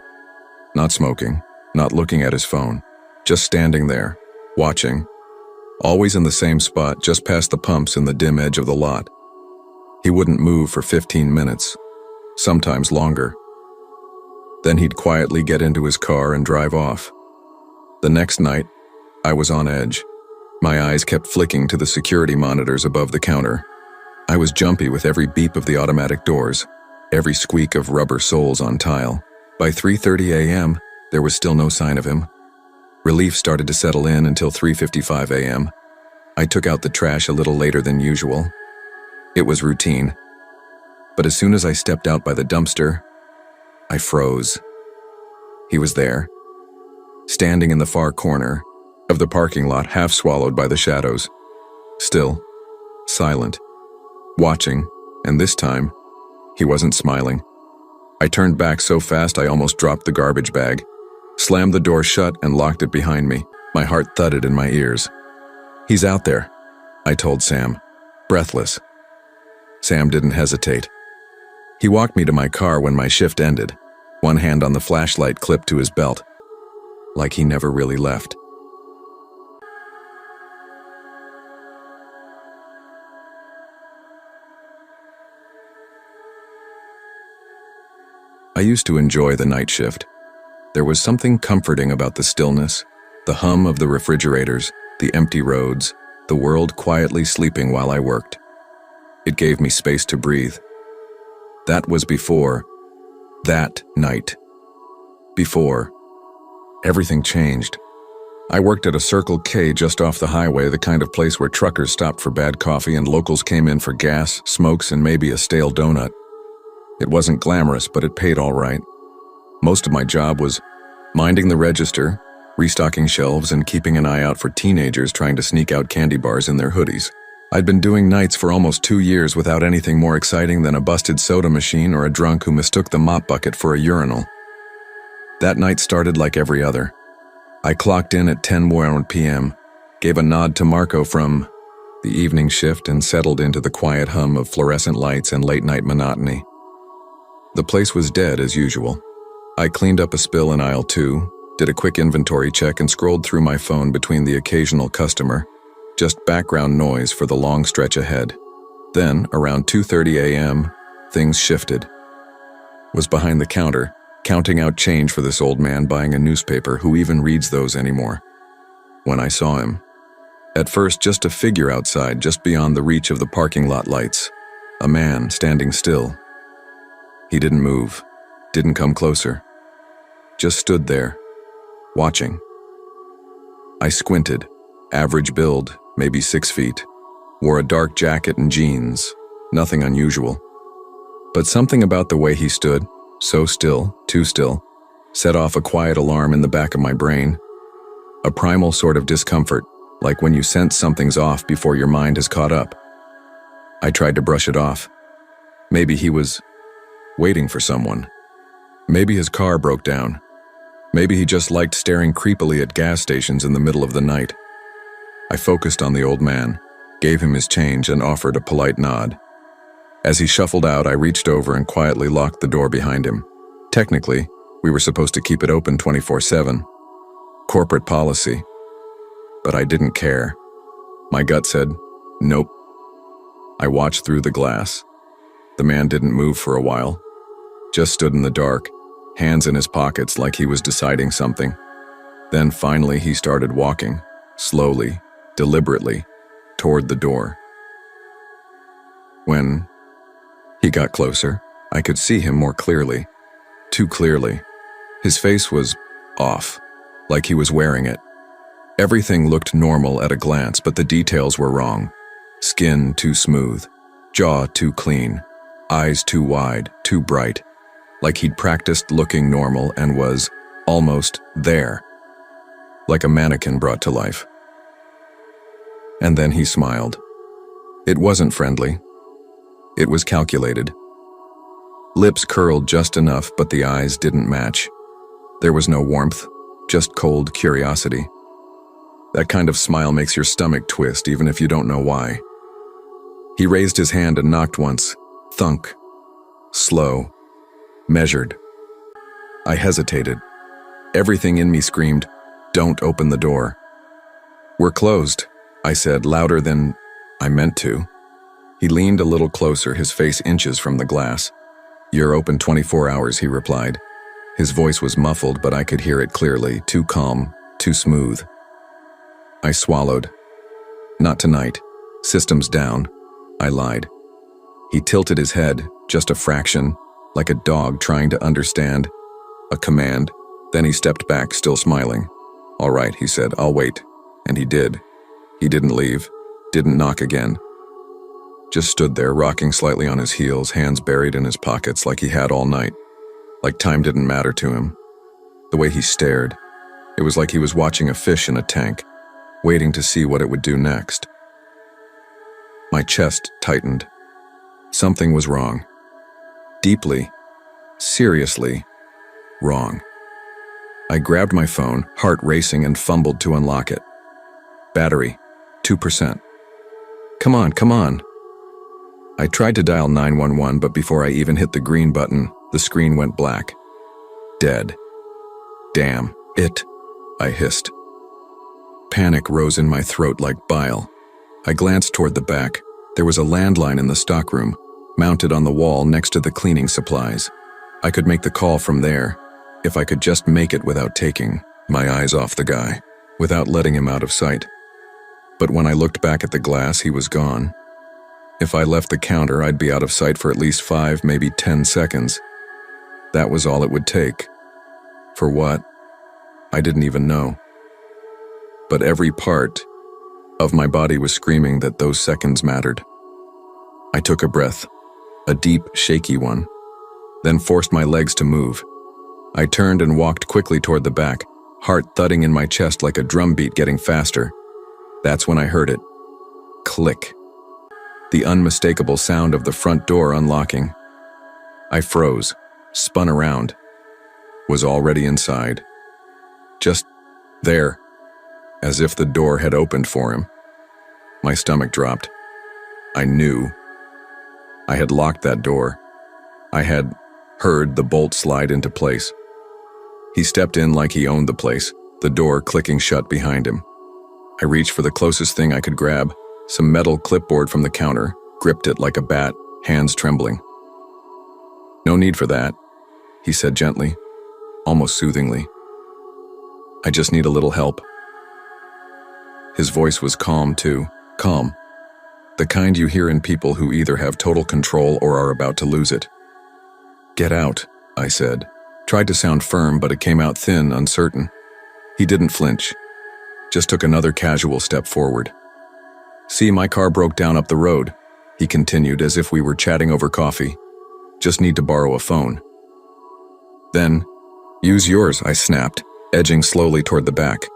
Not smoking, not looking at his phone, just standing there, watching. Always in the same spot, just past the pumps in the dim edge of the lot. He wouldn't move for 15 minutes, sometimes longer. Then he'd quietly get into his car and drive off. The next night, I was on edge. My eyes kept flicking to the security monitors above the counter. I was jumpy with every beep of the automatic doors, every squeak of rubber soles on tile. By 3:30 a.m., there was still no sign of him. Relief started to settle in until 3:55 a.m. I took out the trash a little later than usual. It was routine. But as soon as I stepped out by the dumpster, I froze. He was there, standing in the far corner of the parking lot, half swallowed by the shadows. Still, silent, watching, and this time, he wasn't smiling. I turned back so fast I almost dropped the garbage bag, slammed the door shut and locked it behind me. My heart thudded in my ears. "He's out there," I told Sam, breathless. Sam didn't hesitate. He walked me to my car when my shift ended, one hand on the flashlight clipped to his belt, like he never really left. I used to enjoy the night shift. There was something comforting about the stillness, the hum of the refrigerators, the empty roads, the world quietly sleeping while I worked. It gave me space to breathe. That was before that night. Before everything changed. I worked at a Circle K just off the highway, the kind of place where truckers stopped for bad coffee and locals came in for gas, smokes, and maybe a stale donut. It wasn't glamorous, but it paid all right. Most of my job was minding the register, restocking shelves, and keeping an eye out for teenagers trying to sneak out candy bars in their hoodies. I'd been doing nights for almost 2 years without anything more exciting than a busted soda machine or a drunk who mistook the mop bucket for a urinal. That night started like every other. I clocked in at 10:01 p.m., gave a nod to Marco from the evening shift, and settled into the quiet hum of fluorescent lights and late-night monotony. The place was dead as usual. I cleaned up a spill in aisle 2, did a quick inventory check, and scrolled through my phone between the occasional customer, just background noise for the long stretch ahead. Then, around 2:30 a.m., things shifted. Was behind the counter, counting out change for this old man buying a newspaper. Who even reads those anymore? When I saw him. At first, just a figure outside, just beyond the reach of the parking lot lights. A man standing still. He didn't move, didn't come closer. Just stood there, watching. I squinted. Average build, maybe 6 feet. Wore a dark jacket and jeans, nothing unusual. But something about the way he stood, so still, too still, set off a quiet alarm in the back of my brain. A primal sort of discomfort, like when you sense something's off before your mind has caught up. I tried to brush it off. Maybe he was waiting for someone. Maybe his car broke down. Maybe he just liked staring creepily at gas stations in the middle of the night. I focused on the old man, gave him his change, and offered a polite nod. As he shuffled out, I reached over and quietly locked the door behind him. Technically, we were supposed to keep it open 24/7. Corporate policy. But I didn't care. My gut said, nope. I watched through the glass. The man didn't move for a while. Just stood in the dark, hands in his pockets like he was deciding something. Then finally he started walking, slowly, deliberately, toward the door. When he got closer, I could see him more clearly. Too clearly. His face was off, like he was wearing it. Everything looked normal at a glance, but the details were wrong. Skin too smooth, jaw too clean, eyes too wide, too bright. Like he'd practiced looking normal and was almost there. Like a mannequin brought to life. And then he smiled. It wasn't friendly. It was calculated. Lips curled just enough, but the eyes didn't match. There was no warmth, just cold curiosity. That kind of smile makes your stomach twist, even if you don't know why. He raised his hand and knocked once. Thunk. Slow. Measured. I hesitated. Everything in me screamed, "Don't open the door." "We're closed," I said, louder than I meant to. He leaned a little closer, his face inches from the glass. "You're open 24 hours, he replied. His voice was muffled, but I could hear it clearly, too calm, too smooth. I swallowed. Not tonight. Systems down. I lied. He tilted his head, just a fraction, like a dog trying to understand. A command. Then he stepped back, still smiling. "All right," he said, "I'll wait." And he did. He didn't leave. Didn't knock again. Just stood there, rocking slightly on his heels, hands buried in his pockets like he had all night. Like time didn't matter to him. The way he stared. It was like he was watching a fish in a tank, waiting to see what it would do next. My chest tightened. Something was wrong. Deeply, seriously wrong. I grabbed my phone, heart racing, and fumbled to unlock it. Battery, 2%. Come on, come on. I tried to dial 911, but before I even hit the green button, the screen went black. Dead. Damn it, I hissed. Panic rose in my throat like bile. I glanced toward the back. There was a landline in the stockroom, mounted on the wall next to the cleaning supplies. I could make the call from there, if I could just make it without taking my eyes off the guy, without letting him out of sight. But when I looked back at the glass, he was gone. If I left the counter, I'd be out of sight for at least 5, maybe 10 seconds. That was all it would take. For what? I didn't even know. But every part of my body was screaming that those seconds mattered. I took a breath, a deep, shaky one, then forced my legs to move. I turned and walked quickly toward the back, heart thudding in my chest like a drum beat getting faster. That's when I heard it. Click. The unmistakable sound of the front door unlocking. I froze, spun around, was already inside. Just there, as if the door had opened for him. My stomach dropped. I knew. I had locked that door. I had heard the bolt slide into place. He stepped in like he owned the place, the door clicking shut behind him. I reached for the closest thing I could grab, some metal clipboard from the counter, gripped it like a bat, hands trembling. "No need for that," he said gently, almost soothingly. "I just need a little help." His voice was calm too, calm. The kind you hear in people who either have total control or are about to lose it. "Get out," I said. Tried to sound firm, but it came out thin, uncertain. He didn't flinch, just took another casual step forward. "See, my car broke down up the road," he continued as if we were chatting over coffee. "Just need to borrow a phone." "Then, use yours," I snapped, edging slowly toward the back.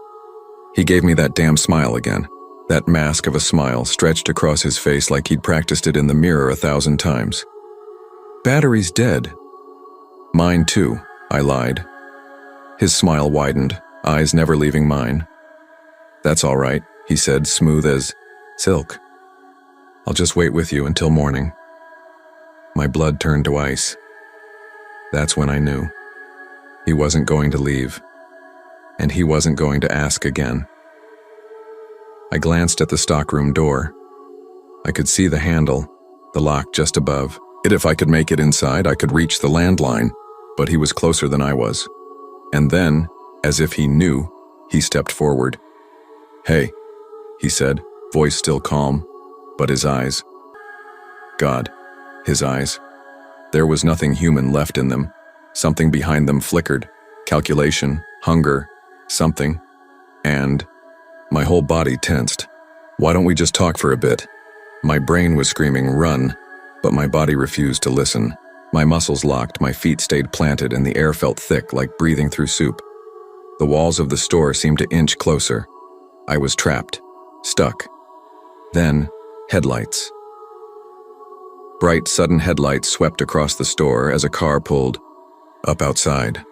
He gave me that damn smile again, that mask of a smile stretched across his face like he'd practiced it in the mirror 1,000 times. "Battery's dead." "Mine too," I lied. His smile widened, eyes never leaving mine. "That's all right," he said, smooth as silk. "I'll just wait with you until morning." My blood turned to ice. That's when I knew. He wasn't going to leave. And he wasn't going to ask again. I glanced at the stockroom door. I could see the handle, the lock just above. If I could make it inside, I could reach the landline, but he was closer than I was. And then, as if he knew, he stepped forward. "Hey," he said, voice still calm, but his eyes. God, his eyes. There was nothing human left in them. Something behind them flickered. Calculation, hunger, something. And my whole body tensed. "Why don't we just talk for a bit?" My brain was screaming, "Run," but my body refused to listen. My muscles locked, my feet stayed planted, and the air felt thick like breathing through soup. The walls of the store seemed to inch closer. I was trapped, stuck. Then, headlights. Bright, sudden headlights swept across the store as a car pulled up outside.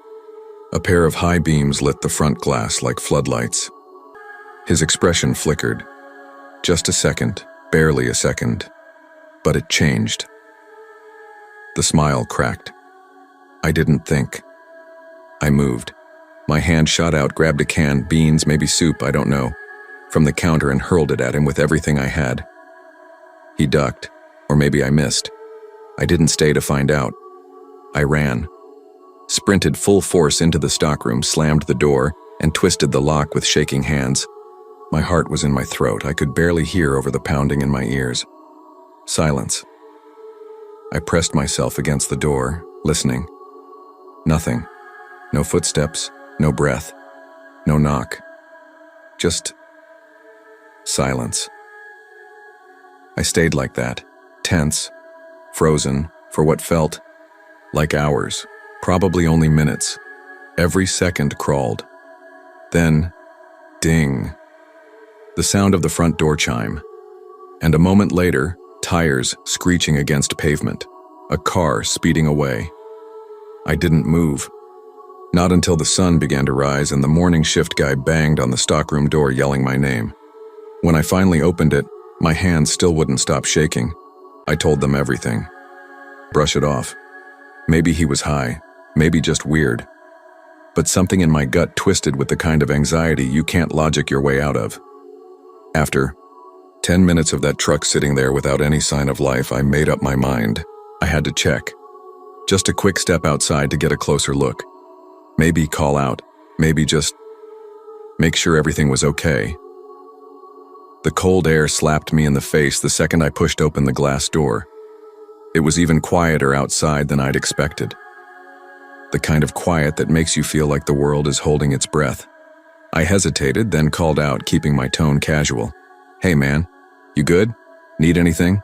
A pair of high beams lit the front glass like floodlights. His expression flickered. Just a second, barely a second. But it changed. The smile cracked. I didn't think. I moved. My hand shot out, grabbed a can, beans, maybe soup, I don't know, from the counter and hurled it at him with everything I had. He ducked, or maybe I missed. I didn't stay to find out. I ran. sprinted full force into the stockroom, slammed the door, and twisted the lock with shaking hands. My heart was in my throat. I could barely hear over the pounding in my ears. Silence. I pressed myself against the door, listening. Nothing. No footsteps, no breath, no knock. Just silence. I stayed like that, tense, frozen, for what felt like hours, probably only minutes. Every second crawled. Then, ding. The sound of the front door chime. And a moment later, tires screeching against pavement. A car speeding away. I didn't move. Not until the sun began to rise and the morning shift guy banged on the stockroom door yelling my name. When I finally opened it, my hands still wouldn't stop shaking. I told them everything. Brush it off. Maybe he was high, maybe just weird. But something in my gut twisted with the kind of anxiety you can't logic your way out of. After 10 minutes of that truck sitting there without any sign of life, I made up my mind. I had to check. Just a quick step outside to get a closer look. Maybe call out, maybe just make sure everything was okay. The cold air slapped me in the face the second I pushed open the glass door. It was even quieter outside than I'd expected. The kind of quiet that makes you feel like the world is holding its breath. I hesitated, then called out, keeping my tone casual. "Hey man, you good? Need anything?"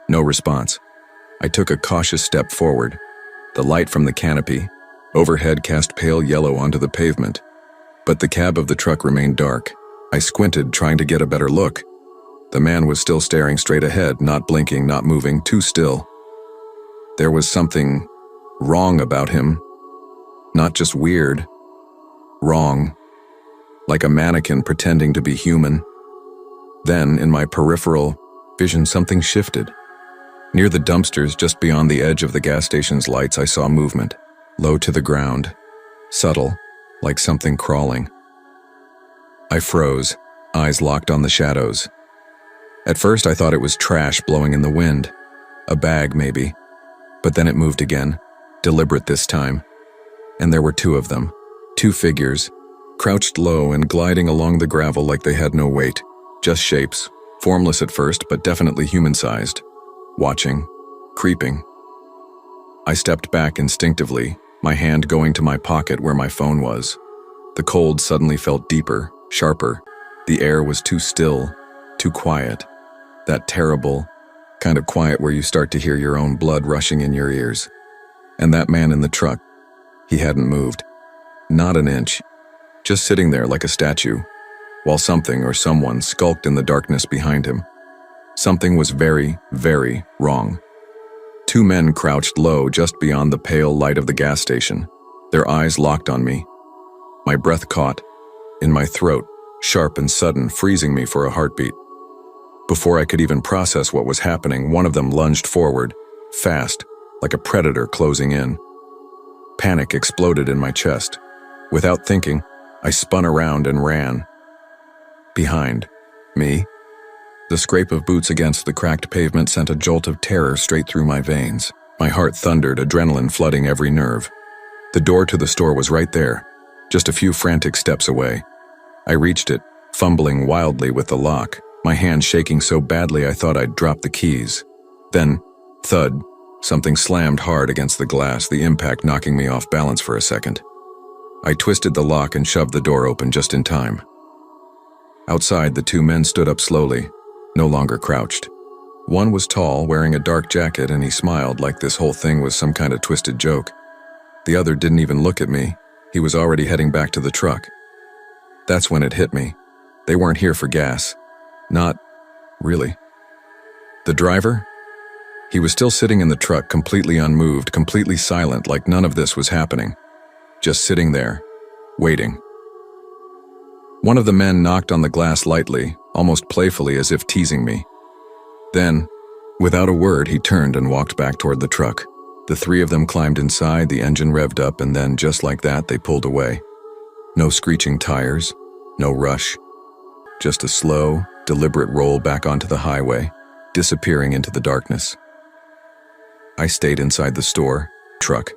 No response. I took a cautious step forward. The light from the canopy, overhead, cast pale yellow onto the pavement. But the cab of the truck remained dark. I squinted, trying to get a better look. The man was still staring straight ahead, not blinking, not moving, too still. There was something wrong about him. Not just weird. Wrong. Like a mannequin pretending to be human. Then, in my peripheral vision, something shifted. Near the dumpsters, just beyond the edge of the gas station's lights, I saw movement. Low to the ground. Subtle, like something crawling. I froze, eyes locked on the shadows. At first, I thought it was trash blowing in the wind. A bag, maybe. But then it moved again, deliberate this time. And there were two of them. Two figures, crouched low and gliding along the gravel like they had no weight. Just shapes, formless at first, but definitely human-sized. Watching, creeping. I stepped back instinctively, my hand going to my pocket where my phone was. The cold suddenly felt deeper, sharper. The air was too still, too quiet. That terrible kind of quiet where you start to hear your own blood rushing in your ears. And that man in the truck, he hadn't moved. Not an inch. Just sitting there like a statue, while something or someone skulked in the darkness behind him. Something was very, very wrong. Two men crouched low just beyond the pale light of the gas station, their eyes locked on me. My breath caught in my throat, sharp and sudden, freezing me for a heartbeat. Before I could even process what was happening, one of them lunged forward, fast, like a predator closing in. Panic exploded in my chest. Without thinking, I spun around and ran. Behind me, the scrape of boots against the cracked pavement sent a jolt of terror straight through my veins. My heart thundered, adrenaline flooding every nerve. The door to the store was right there, just a few frantic steps away. I reached it, fumbling wildly with the lock, my hand shaking so badly I thought I'd drop the keys. Then, thud, something slammed hard against the glass, the impact knocking me off balance for a second. I twisted the lock and shoved the door open just in time. Outside, the two men stood up slowly, no longer crouched. One was tall, wearing a dark jacket, and he smiled like this whole thing was some kind of twisted joke. The other didn't even look at me. He was already heading back to the truck. That's when it hit me. They weren't here for gas. Not really. The driver? He was still sitting in the truck, completely unmoved, completely silent, like none of this was happening. Just sitting there, waiting. One of the men knocked on the glass lightly, almost playfully, as if teasing me. Then, without a word, he turned and walked back toward the truck. The three of them climbed inside, the engine revved up, and then, just like that, they pulled away. No screeching tires, no rush. Just a slow, deliberate roll back onto the highway, disappearing into the darkness. I stayed inside the store, truck,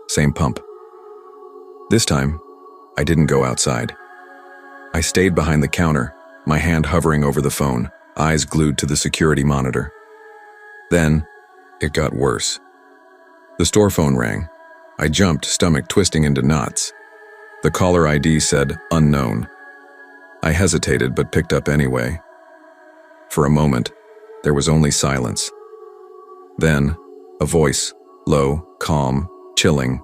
same pump. This time, I didn't go outside. I stayed behind the counter, my hand hovering over the phone, eyes glued to the security monitor. Then, it got worse. The store phone rang. I jumped, stomach twisting into knots. The caller ID said, unknown. I hesitated but picked up anyway. For a moment, there was only silence. Then, a voice, low, calm, chilling.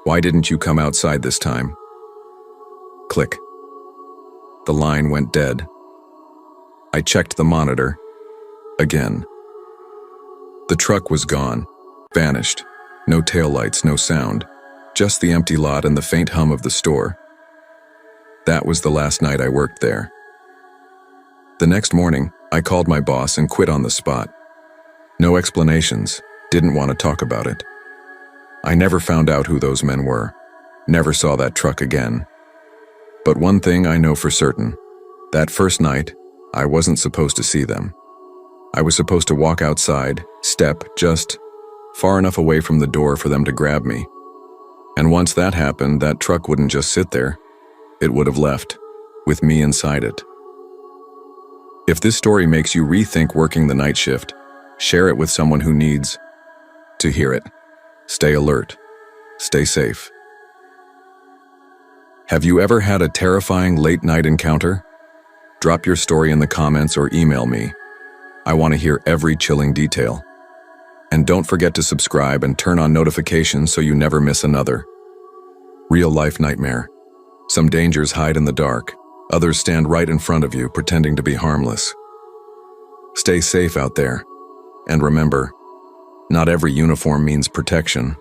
Why didn't you come outside this time? Click. The line went dead. I checked the monitor. Again. The truck was gone, vanished. No taillights, no sound. Just the empty lot and the faint hum of the store. That was the last night I worked there. The next morning, I called my boss and quit on the spot. No explanations, didn't want to talk about it. I never found out who those men were, never saw that truck again. But one thing I know for certain, that first night, I wasn't supposed to see them. I was supposed to walk outside, step just far enough away from the door for them to grab me. And once that happened, that truck wouldn't just sit there. It would have left, with me inside it. If this story makes you rethink working the night shift, share it with someone who needs to hear it. Stay alert. Stay safe. Have you ever had a terrifying late-night encounter? Drop your story in the comments or email me. I want to hear every chilling detail. And don't forget to subscribe and turn on notifications so you never miss another real-life nightmare. Some dangers hide in the dark. Others stand right in front of you, pretending to be harmless. Stay safe out there. And remember, not every uniform means protection.